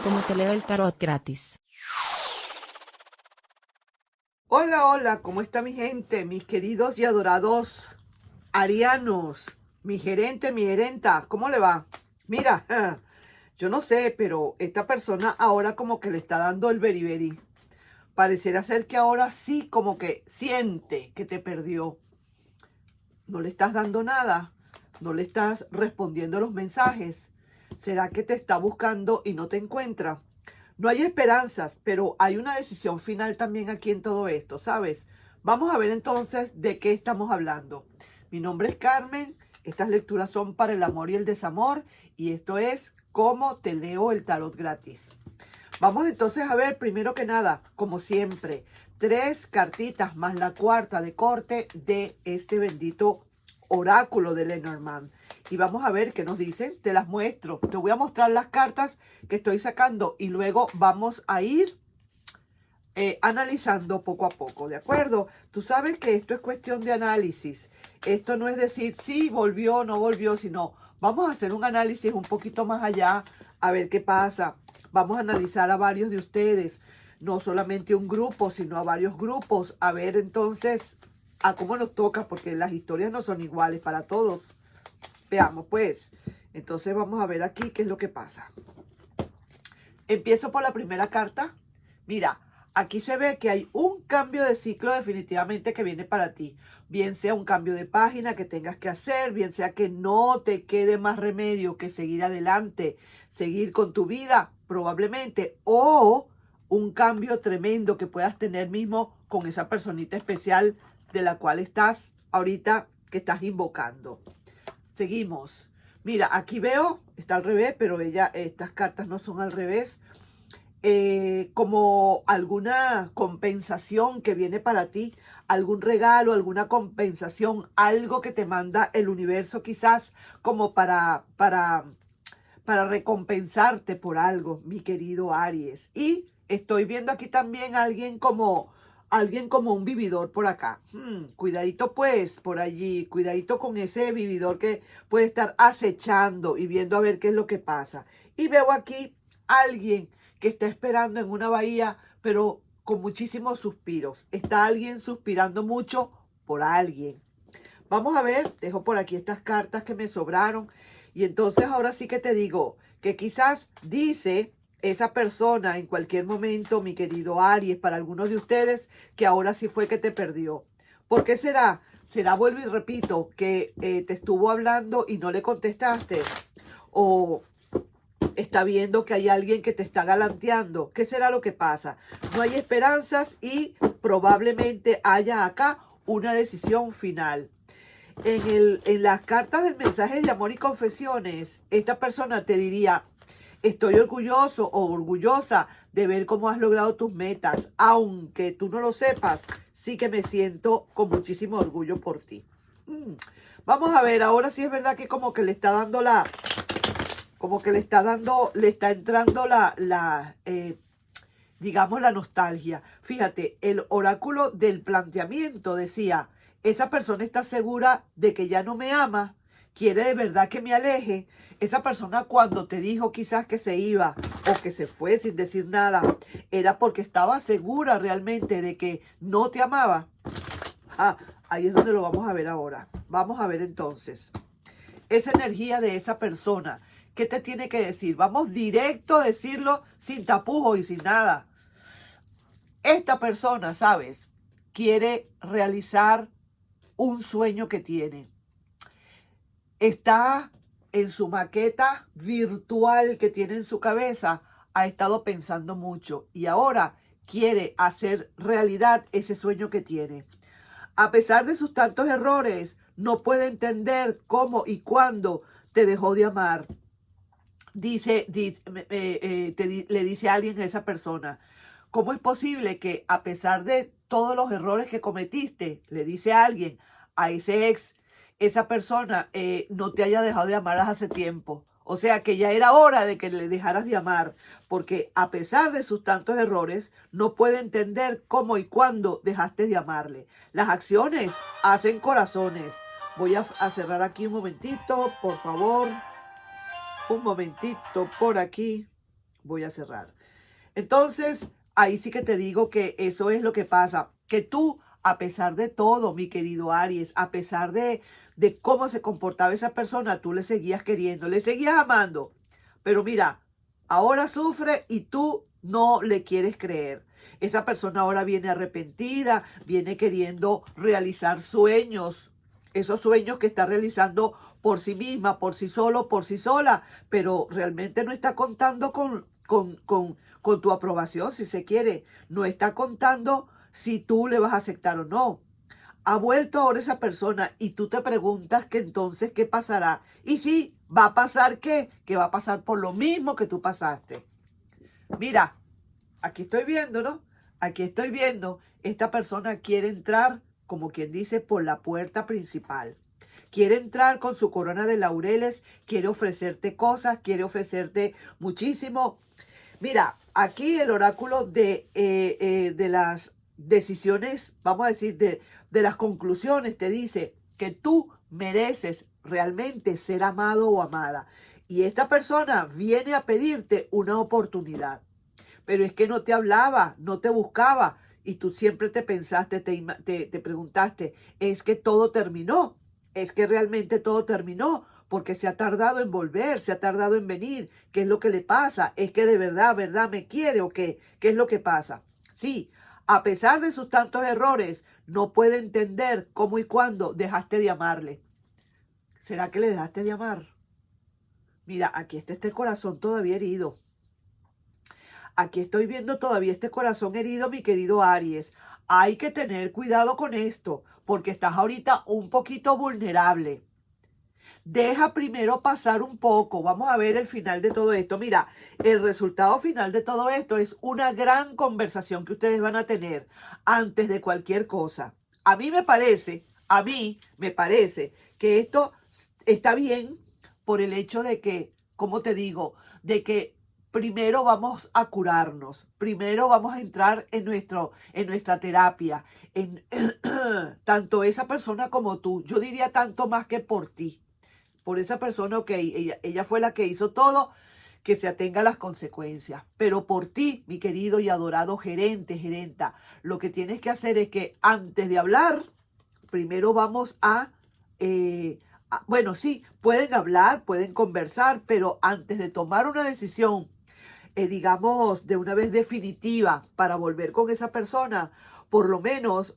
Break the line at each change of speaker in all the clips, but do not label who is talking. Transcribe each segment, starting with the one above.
Como te leo el tarot gratis.
Hola, hola, ¿cómo está mi gente? Mis queridos y adorados arianos, mi gerente, mi gerenta, ¿cómo le va? Mira, yo no sé, pero esta persona ahora como que le está dando el beriberi. Pareciera ser que ahora sí como que siente que te perdió. No le estás dando nada, no le estás respondiendo los mensajes. ¿Será que te está buscando y no te encuentra? No hay esperanzas, pero hay una decisión final también aquí en todo esto, ¿sabes? Vamos a ver entonces de qué estamos hablando. Mi nombre es Carmen, estas lecturas son para el amor y el desamor y esto es Cómo te leo el tarot gratis. Vamos entonces a ver, primero que nada, como siempre, 3 cartitas más la cuarta de corte de este bendito oráculo de Lenormand. Y vamos a ver qué nos dicen. Te las muestro. Te voy a mostrar las cartas que estoy sacando y luego vamos a ir analizando poco a poco, ¿de acuerdo? Tú sabes que esto es cuestión de análisis. Esto no es decir, sí, volvió, no volvió, sino vamos a hacer un análisis un poquito más allá, a ver qué pasa. Vamos a analizar a varios de ustedes, no solamente un grupo, sino a varios grupos, a ver entonces a cómo nos toca, porque las historias no son iguales para todos. Veamos pues, entonces vamos a ver aquí qué es lo que pasa. Empiezo por la primera carta. Mira, aquí se ve que hay un cambio de ciclo definitivamente que viene para ti. Bien sea un cambio de página que tengas que hacer, bien sea que no te quede más remedio que seguir adelante, seguir con tu vida probablemente, o un cambio tremendo que puedas tener mismo con esa personita especial de la cual estás ahorita, que estás invocando. Seguimos. Mira, aquí veo, está al revés, pero estas cartas no son al revés. Como alguna compensación que viene para ti, algún regalo, alguna compensación, algo que te manda el universo quizás como para recompensarte por algo, mi querido Aries. Y estoy viendo aquí también a alguien como un vividor por acá. Cuidadito pues por allí, cuidadito con ese vividor que puede estar acechando y viendo a ver qué es lo que pasa. Y veo aquí a alguien que está esperando en una bahía, pero con muchísimos suspiros. Está alguien suspirando mucho por alguien. Vamos a ver, dejo por aquí estas cartas que me sobraron. Y entonces ahora sí que te digo que quizás dice esa persona en cualquier momento, mi querido Aries, para algunos de ustedes, que ahora sí fue que te perdió. ¿Por qué será? Será, vuelvo y repito, que te estuvo hablando y no le contestaste. O está viendo que hay alguien que te está galanteando. ¿Qué será lo que pasa? No hay esperanzas y probablemente haya acá una decisión final. En las cartas del mensaje de amor y confesiones, esta persona te diría, estoy orgulloso o orgullosa de ver cómo has logrado tus metas, aunque tú no lo sepas, sí que me siento con muchísimo orgullo por ti. Vamos a ver, ahora sí es verdad que como que le está dando le está entrando digamos, la nostalgia. Fíjate, el oráculo del planteamiento decía, esa persona está segura de que ya no me ama, quiere de verdad que me aleje. Esa persona cuando te dijo quizás que se iba o que se fue sin decir nada, era porque estaba segura realmente de que no te amaba. Ahí es donde lo vamos a ver ahora. Vamos a ver entonces esa energía de esa persona. ¿Qué te tiene que decir? Vamos directo a decirlo sin tapujos y sin nada. Esta persona, ¿sabes? Quiere realizar un sueño que tiene. Está en su maqueta virtual que tiene en su cabeza. Ha estado pensando mucho y ahora quiere hacer realidad ese sueño que tiene. A pesar de sus tantos errores, no puede entender cómo y cuándo te dejó de amar. Le dice a alguien a esa persona, ¿cómo es posible que a pesar de todos los errores que cometiste, le dice a alguien, a ese ex, esa persona no te haya dejado de amar hace tiempo? O sea que ya era hora de que le dejaras de amar, porque a pesar de sus tantos errores, no puede entender cómo y cuándo dejaste de amarle. Las acciones hacen corazones. Voy a cerrar aquí un momentito, por favor. Un momentito por aquí. Voy a cerrar. Entonces, ahí sí que te digo que eso es lo que pasa. Que tú, a pesar de todo, mi querido Aries, a pesar de cómo se comportaba esa persona, tú le seguías queriendo, le seguías amando. Pero mira, ahora sufre y tú no le quieres creer. Esa persona ahora viene arrepentida, viene queriendo realizar sueños, esos sueños que está realizando por sí misma, por sí solo, por sí sola, pero realmente no está contando con tu aprobación, si se quiere. No está contando si tú le vas a aceptar o no. Ha vuelto ahora esa persona y tú te preguntas que entonces qué pasará. Y sí, va a pasar qué, que va a pasar por lo mismo que tú pasaste. Mira, aquí estoy viendo, ¿no? Aquí estoy viendo, esta persona quiere entrar, como quien dice, por la puerta principal. Quiere entrar con su corona de laureles, quiere ofrecerte cosas, quiere ofrecerte muchísimo. Mira, aquí el oráculo de las decisiones, vamos a decir, de las conclusiones, te dice que tú mereces realmente ser amado o amada. Y esta persona viene a pedirte una oportunidad. Pero es que no te hablaba, no te buscaba. Y tú siempre te pensaste, te preguntaste, ¿es que todo terminó? ¿Es que realmente todo terminó? Porque se ha tardado en volver, se ha tardado en venir. ¿Qué es lo que le pasa? ¿Es que de verdad, verdad me quiere o qué? ¿Qué es lo que pasa? Sí, a pesar de sus tantos errores, no puede entender cómo y cuándo dejaste de amarle. ¿Será que le dejaste de amar? Mira, aquí está este corazón todavía herido. Aquí estoy viendo todavía este corazón herido, mi querido Aries. Hay que tener cuidado con esto, porque estás ahorita un poquito vulnerable. Deja primero pasar un poco. Vamos a ver el final de todo esto. Mira, el resultado final de todo esto es una gran conversación que ustedes van a tener antes de cualquier cosa. A mí me parece que esto está bien por el hecho de que, como te digo, de que primero vamos a curarnos, primero vamos a entrar en nuestra terapia, en tanto esa persona como tú. Yo diría tanto más que por ti. Por esa persona, ok, ella fue la que hizo todo, que se atenga a las consecuencias. Pero por ti, mi querido y adorado gerenta, lo que tienes que hacer es que antes de hablar, primero vamos bueno, sí, pueden hablar, pueden conversar, pero antes de tomar una decisión, digamos, de una vez definitiva para volver con esa persona, por lo menos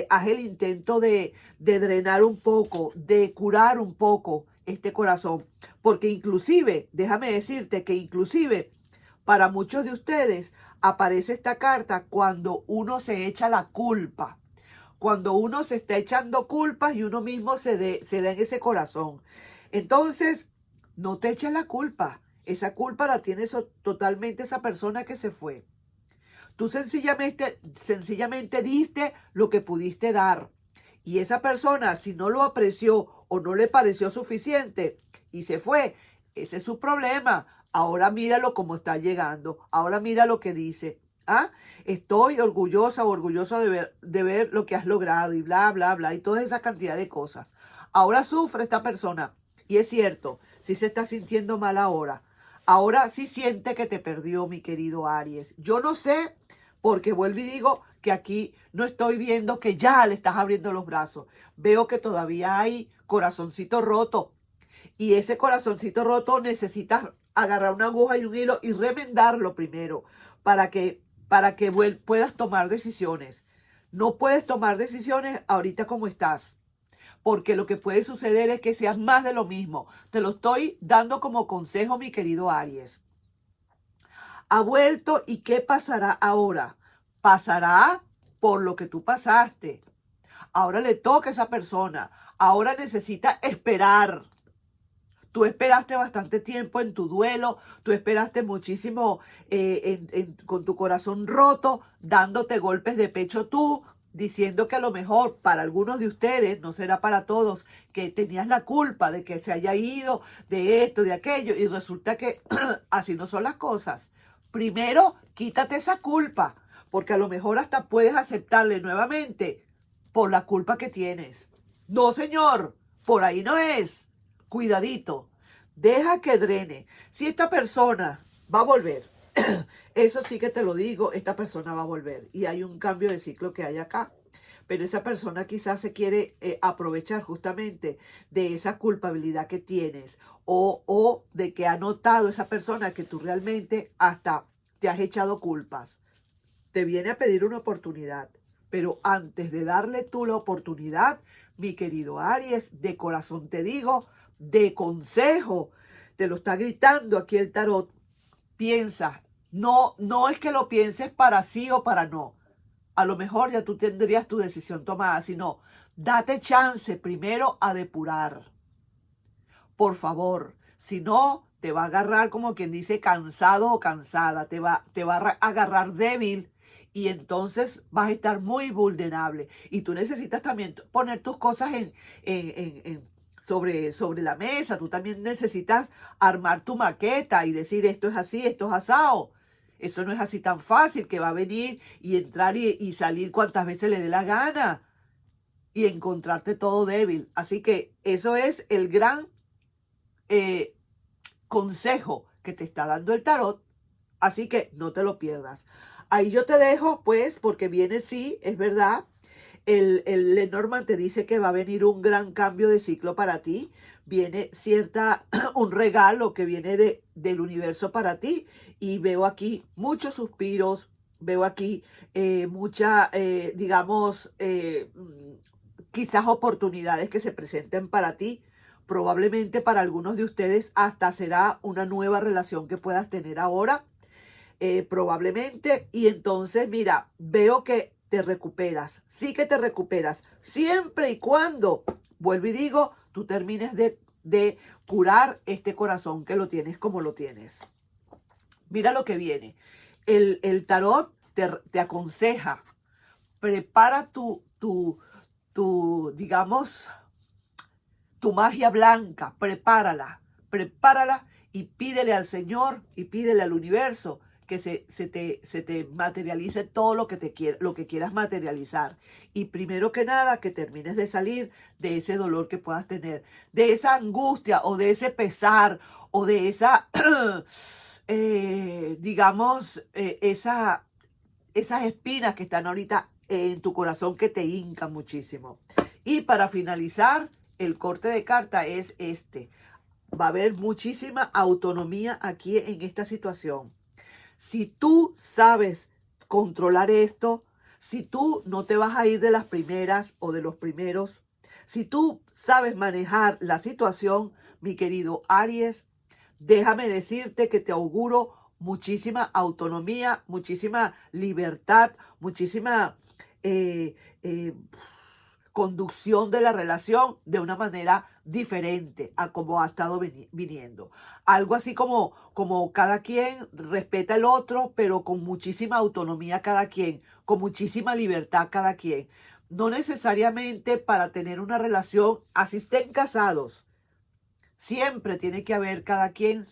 haz el intento de drenar un poco, de curar un poco este corazón. Porque inclusive, déjame decirte que inclusive para muchos de ustedes aparece esta carta cuando uno se echa la culpa. Cuando uno se está echando culpas y uno mismo se da en ese corazón. Entonces, no te eches la culpa. Esa culpa la tiene totalmente esa persona que se fue. Tú sencillamente diste lo que pudiste dar. Y esa persona, si no lo apreció o no le pareció suficiente y se fue, ese es su problema. Ahora míralo cómo está llegando. Ahora mira lo que dice. ¿Ah? Estoy orgullosa o orgulloso de ver lo que has logrado y bla, bla, bla, y toda esa cantidad de cosas. Ahora sufre esta persona. Y es cierto, sí se está sintiendo mal ahora. Ahora sí siente que te perdió, mi querido Aries. Yo no sé, porque vuelvo y digo que aquí no estoy viendo que ya le estás abriendo los brazos. Veo que todavía hay corazoncito roto. Y ese corazoncito roto necesitas agarrar una aguja y un hilo y remendarlo primero para que puedas tomar decisiones. No puedes tomar decisiones ahorita como estás, porque lo que puede suceder es que seas más de lo mismo. Te lo estoy dando como consejo, mi querido Aries. Ha vuelto y ¿qué pasará ahora? Pasará por lo que tú pasaste. Ahora le toca a esa persona. Ahora necesita esperar. Tú esperaste bastante tiempo en tu duelo, tú esperaste muchísimo con tu corazón roto, dándote golpes de pecho tú, diciendo que a lo mejor para algunos de ustedes, no será para todos, que tenías la culpa de que se haya ido, de esto, de aquello, y resulta que así no son las cosas. Primero, quítate esa culpa, porque a lo mejor hasta puedes aceptarle nuevamente por la culpa que tienes. No, señor, por ahí no es. Cuidadito, deja que drene. Si esta persona va a volver, Eso sí que te lo digo, esta persona va a volver. Y hay un cambio de ciclo que hay acá. Pero esa persona quizás se quiere aprovechar justamente de esa culpabilidad que tienes o de que ha notado esa persona que tú realmente hasta te has echado culpas. Te viene a pedir una oportunidad. Pero antes de darle tú la oportunidad, mi querido Aries, de corazón te digo, de consejo, te lo está gritando aquí el tarot, piensa, no es que lo pienses para sí o para no. A lo mejor ya tú tendrías tu decisión tomada, sino date chance primero a depurar. Por favor, si no, te va a agarrar como quien dice cansado o cansada, te va a agarrar débil y entonces vas a estar muy vulnerable. Y tú necesitas también poner tus cosas sobre la mesa, tú también necesitas armar tu maqueta y decir esto es así, esto es asado. Eso no es así tan fácil que va a venir y entrar y salir cuantas veces le dé la gana y encontrarte todo débil. Así que eso es el gran eh, consejo que te está dando el tarot, así que no te lo pierdas. Ahí yo te dejo, pues, porque viene, sí, es verdad, el Lenormand te dice que va a venir un gran cambio de ciclo para ti, viene un regalo que viene del universo para ti, y veo aquí muchos suspiros, veo aquí digamos, quizás oportunidades que se presenten para ti. Probablemente para algunos de ustedes hasta será una nueva relación que puedas tener ahora, probablemente. Y entonces, mira, veo que te recuperas, sí que te recuperas, siempre y cuando, vuelvo y digo, tú termines de curar este corazón que lo tienes como lo tienes. Mira lo que viene. El tarot te aconseja, prepara digamos, tu magia blanca, prepárala y pídele al Señor y pídele al universo que se te materialice todo lo que quieras materializar. Y primero que nada, que termines de salir de ese dolor que puedas tener, de esa angustia o de ese pesar o de esa, digamos, esas espinas que están ahorita en tu corazón que te hincan muchísimo. Y para finalizar, el corte de carta es este. Va a haber muchísima autonomía aquí en esta situación. Si tú sabes controlar esto, si tú no te vas a ir de las primeras o de los primeros, si tú sabes manejar la situación, mi querido Aries, déjame decirte que te auguro muchísima autonomía, muchísima libertad, muchísima eh, eh, conducción de la relación de una manera diferente a como ha estado viniendo. Algo así como cada quien respeta al otro, pero con muchísima autonomía cada quien, con muchísima libertad cada quien. No necesariamente para tener una relación, así estén casados. Siempre tiene que haber cada quien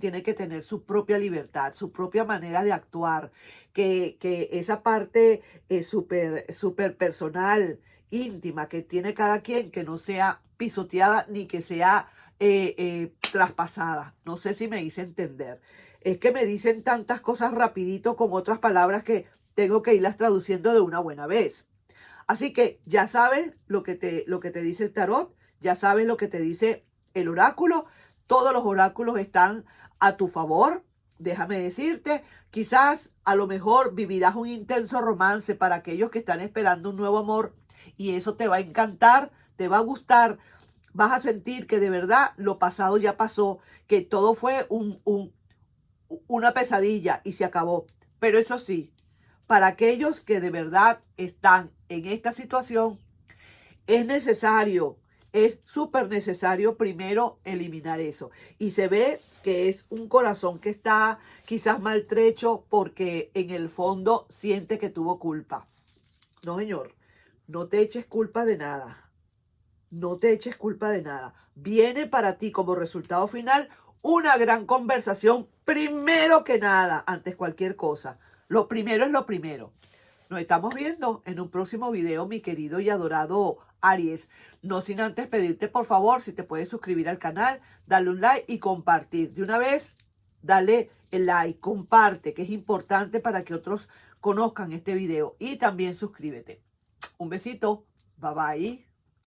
tiene que tener su propia libertad, su propia manera de actuar, que esa parte súper personal, íntima que tiene cada quien, que no sea pisoteada ni que sea traspasada. No sé si me hice entender. Es que me dicen tantas cosas rapidito con otras palabras que tengo que irlas traduciendo de una buena vez. Así que ya sabes lo que te dice el tarot, ya sabes lo que te dice el oráculo. Todos los oráculos están a tu favor. Déjame decirte, quizás a lo mejor vivirás un intenso romance para aquellos que están esperando un nuevo amor y eso te va a encantar, te va a gustar. Vas a sentir que de verdad lo pasado ya pasó, que todo fue una pesadilla y se acabó. Pero eso sí, para aquellos que de verdad están en esta situación, es necesario, es súper necesario primero eliminar eso. Y se ve que es un corazón que está quizás maltrecho porque en el fondo siente que tuvo culpa. No, señor, no te eches culpa de nada. No te eches culpa de nada. Viene para ti como resultado final una gran conversación, primero que nada, antes cualquier cosa. Lo primero es lo primero. Nos estamos viendo en un próximo video, mi querido y adorado Aries. No sin antes pedirte, por favor, si te puedes suscribir al canal, darle un like y compartir. De una vez, dale el like, comparte, que es importante para que otros conozcan este video. Y también suscríbete. Un besito. Bye bye.